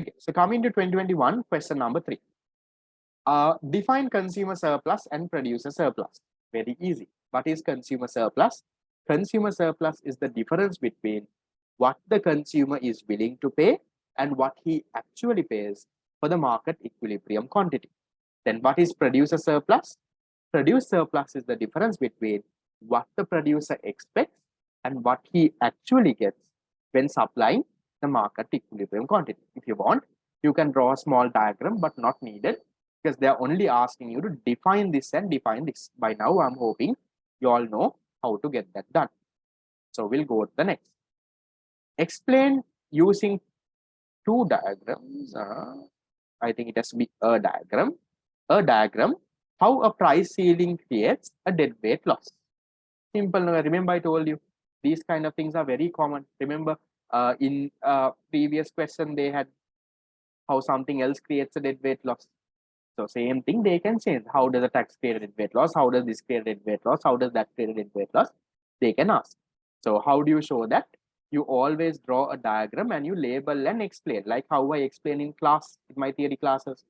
Okay, so coming to 2021, question number 3. Define consumer surplus and producer surplus. Very easy. What is consumer surplus? Consumer surplus is the difference between what the consumer is willing to pay and what he actually pays for the market equilibrium quantity. Then what is producer surplus? Producer surplus is the difference between what the producer expects and what he actually gets when supplying the market equilibrium quantity. If you want, you can draw a small diagram, but not needed, because they are only asking you to define this and define this. By now, I'm hoping you all know how to get that done. So we'll go to the next. Explain using two diagrams. I think it has to be a diagram. A diagram, how a price ceiling creates a deadweight loss. Simple. Remember, I told you these kind of things are very common. Remember, in previous question, they had how something else creates a deadweight loss. So same thing, they can change. How does a tax create a deadweight loss? How does this create a deadweight loss? How does that create a deadweight loss? They can ask. So how do you show that? You always draw a diagram and you label and explain, like how I explain in class, in my theory classes.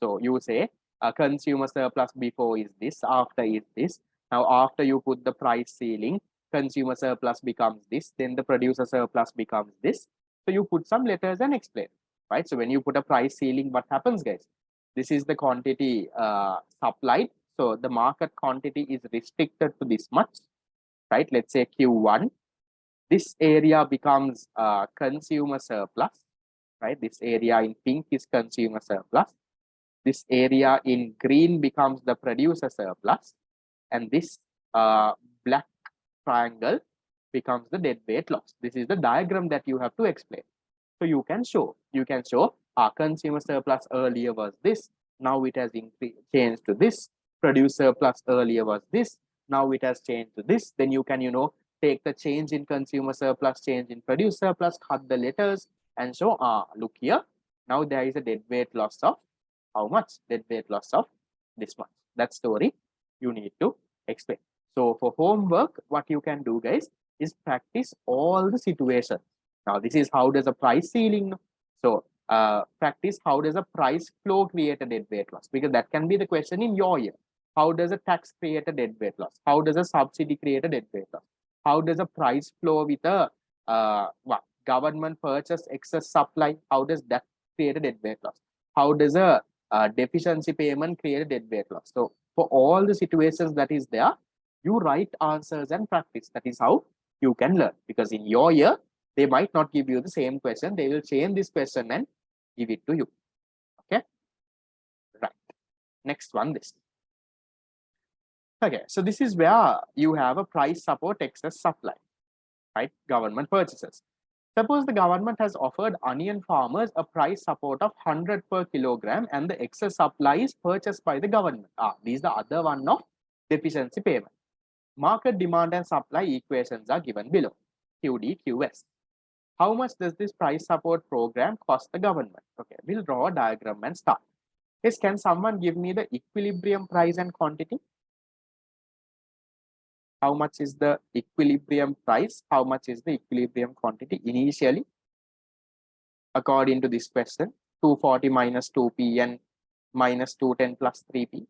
So you say a consumer surplus before is this, after is this. Now after you put the price ceiling, consumer surplus becomes this, then the producer surplus becomes this. So you put some letters and explain, right? So when you put a price ceiling, what happens, guys? This is the quantity supplied. So the market quantity is restricted to this much, right? Let's say Q1. This area becomes consumer surplus, right? This area in pink is consumer surplus. This area in green becomes the producer surplus. And this black triangle becomes the deadweight loss. This is the diagram that you have to explain. So you can show our consumer surplus earlier was this, now it has changed to this. Producer surplus earlier was this, now it has changed to this. Then you can, take the change in consumer surplus, change in producer surplus, cut the letters and show, look here, now there is a deadweight loss of how much? Deadweight loss of this much. That story you need to explain. So for homework, what you can do, guys, is practice all the situations. Now this is how does a price ceiling. So practice how does a price flow create a deadweight loss, because that can be the question in your year. How does a tax create a deadweight loss? How does a subsidy create a deadweight loss? How does a price flow with a government purchase excess supply? How does that create a deadweight loss? How does a deficiency payment create a deadweight loss? So for all the situations that is there, you write answers and practice. That is how you can learn, because in your year, they might not give you the same question. They will change this question and give it to you. Okay. Right. Next one, this. Okay. So this is where you have a price support excess supply, right? Government purchases. Suppose the government has offered onion farmers a price support of 100 per kilogram and the excess supply is purchased by the government. These are the other one of deficiency payment. Market demand and supply equations are given below. QD, QS. How much does this price support program cost the government? Okay, we'll draw a diagram and start. Yes, can someone give me the equilibrium price and quantity? How much is the equilibrium price? How much is the equilibrium quantity initially? According to this question, 240 minus 2p and minus 210 plus 3p.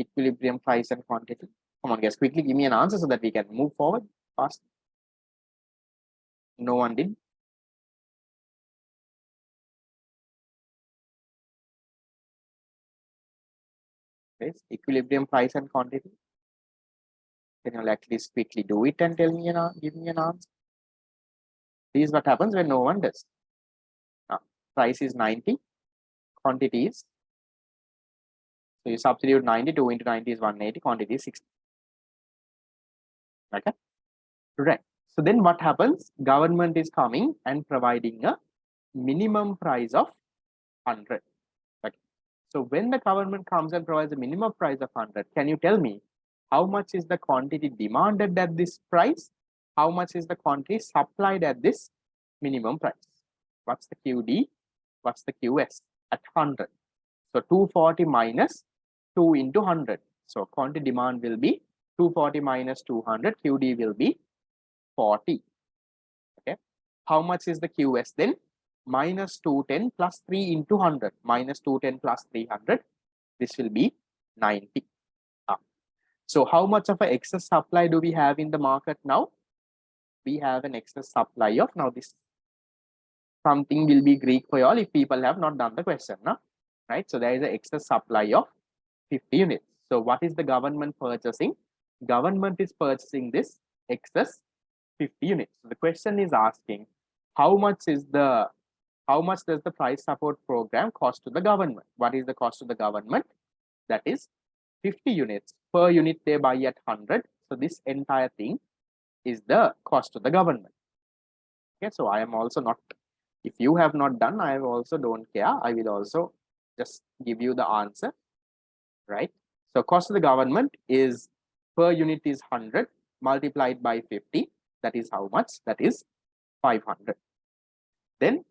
Equilibrium price and quantity. Come on, guys, quickly give me an answer so that we can move forward fast. No one did. Yes, equilibrium price and quantity. Can you at least quickly do it and tell me give me an answer? This is what happens when no one does. Price is 90, quantity is. So you substitute 92 into 90 is 180, quantity is 60. Okay, right. So then what happens? Government is coming and providing a minimum price of 100. Okay. So when the government comes and provides a minimum price of 100, can you tell me how much is the quantity demanded at this price? How much is the quantity supplied at this minimum price? What's the QD? What's the QS at 100? So 240 minus 2 into 100. So quantity demand will be 240 minus 200. QD will be 40. Okay. How much is the QS then? minus 210 plus 3 into 100. Minus 210 plus 300. This will be 90. So how much of an excess supply do we have in the market now? We have an excess supply of, now this something will be Greek for you all if people have not done the question, no? Right? So there is an excess supply of 50 units. So what is the government purchasing? Government is purchasing this excess 50 units. So the question is asking how much does the price support program cost to the government? What is the cost to the government? That is 50 units. Per unit they buy at 100. So this entire thing is the cost to the government. Okay, so I am also not, if you have not done, I also don't care. I will also just give you the answer, right? So cost to the government is per unit is 100 multiplied by 50. That is how much? That is 500. Then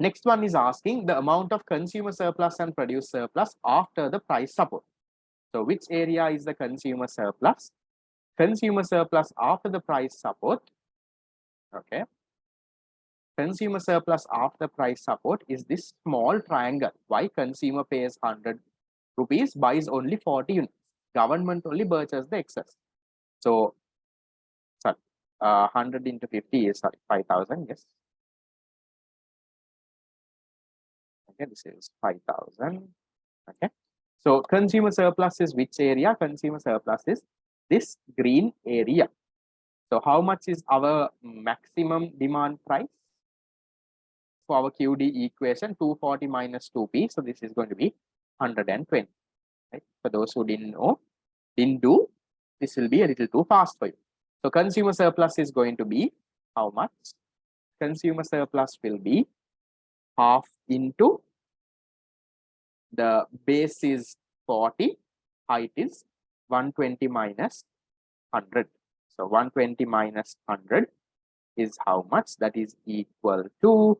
next one is asking the amount of consumer surplus and produce surplus after the price support. So which area is the consumer surplus? Consumer surplus after the price support. Okay. Consumer surplus after price support is this small triangle. Why? Consumer pays 100 rupees, buys only 40 units. Government only purchases the excess. So, sorry, 100 into 50 is 5,000. Yes. Okay, this is 5,000. Okay. So consumer surplus is which area? Consumer surplus is this green area. So how much is our maximum demand price? For our QD equation, 240 minus 2p. So this is going to be 120. Right? For those who didn't do, this will be a little too fast for you. So consumer surplus is going to be how much? Consumer surplus will be half into the base is 40, height is 120 minus 100. So 120 minus 100 is how much? That is equal to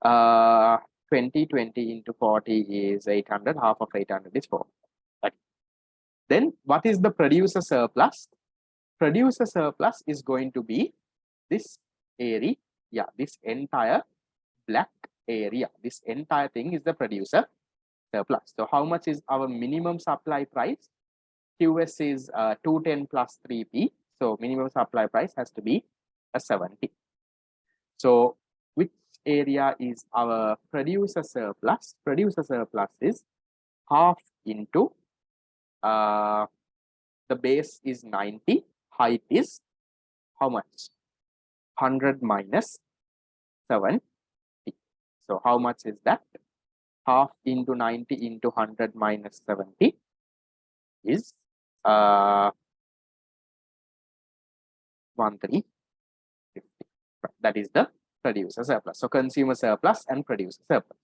20 into 40 is 800. Half of 800 is 4. Okay. Then what is the producer surplus? Producer surplus is going to be this area. Yeah, this entire black area. This entire thing is the producer surplus. So how much is our minimum supply price? QS is 210 plus 3p. So minimum supply price has to be a 70. So which area is our producer surplus? Producer surplus is half into the base is 90, height is how much? 100 minus 70. So how much is that? Half into 90 into 100 minus 70 is 1350. That is the producer surplus. So consumer surplus and producer surplus.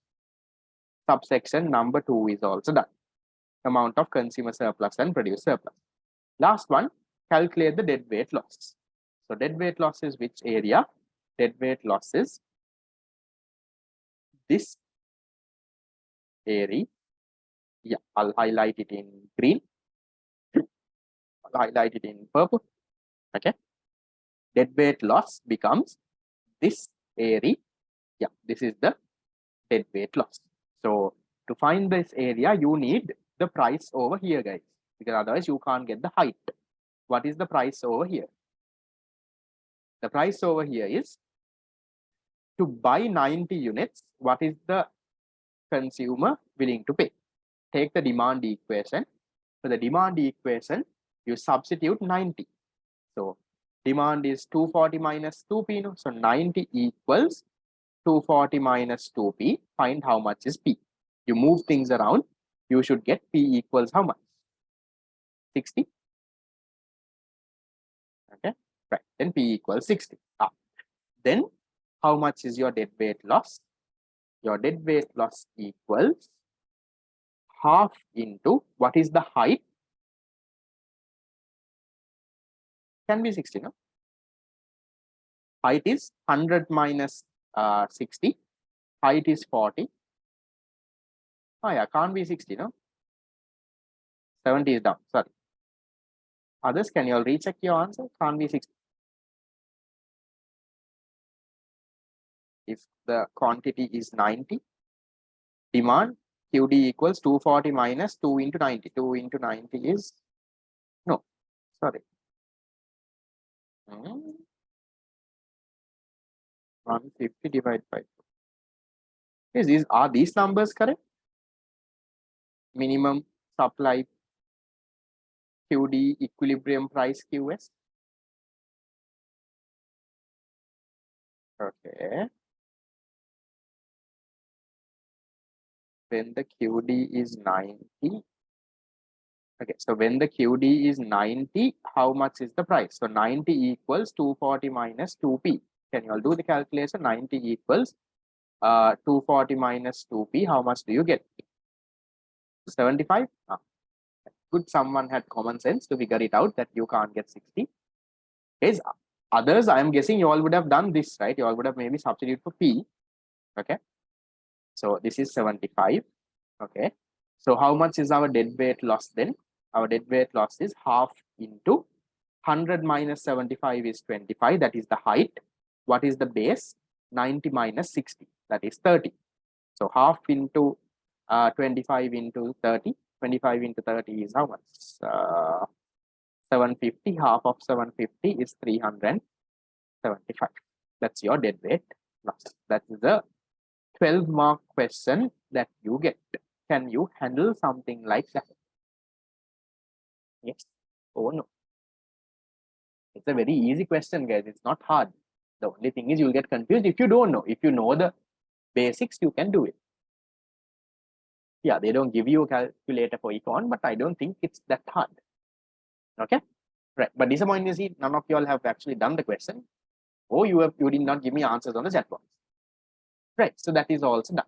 Subsection number 2 is also done. Amount of consumer surplus and producer surplus. Last one, calculate the deadweight loss. So deadweight loss is which area? Deadweight loss is this area. Yeah, I'll highlight it in green. I'll highlight it in purple. Okay. Deadweight loss becomes this area. Yeah, this is the deadweight loss. So to find this area, you need the price over here, guys, because otherwise you can't get the height. What is the price over here? The price over here is to buy 90 units. What is the consumer willing to pay? Take the demand equation. For the demand equation, you substitute 90. So demand is 240 minus 2p. No? So 90 equals 240 minus 2p. Find how much is p. You move things around, you should get p equals how much? 60. Okay, right. Then p equals 60. Then how much is your deadweight loss? Your deadweight loss equals half into what is the height? Can be 60, no? Height is 100 minus 60. Height is 40. Oh yeah, can't be 60, no? 70 is down, sorry. Others, can you all recheck your answer? Can't be 60. if the quantity is 90, demand QD equals 240 minus 2 into 90. 2 into 90 is, no, sorry. 150 divided by 2. Are these numbers correct? Minimum supply QD, equilibrium price QS. Okay. When the QD is 90. Okay, so when the QD is 90, how much is the price? So 90 equals 240 minus 2P. Can you all do the calculation? 90 equals 240 minus 2P. How much do you get? 75? Good, someone had common sense to figure it out that you can't get 60. Is others, I am guessing you all would have done this, right? You all would have maybe substitute for P. Okay. So this is 75. Okay. So how much is our dead weight loss then? Our dead weight loss is half into 100 minus 75 is 25. That is the height. What is the base? 90 minus 60. That is 30. So half into 25 into 30. 25 into 30 is how much? 750. Half of 750 is 375. That's your dead weight loss. That is a 12-mark question that you get. Can you handle something like that? Yes or no? It's a very easy question, guys. It's not hard. The only thing is you'll get confused if you don't know. If you know the basics, you can do it. Yeah, they don't give you a calculator for econ, but I don't think it's that hard. Okay, right. But disappointing is none of you all have actually done the question, or you did not give me answers on the chat box. Right. So that is also done.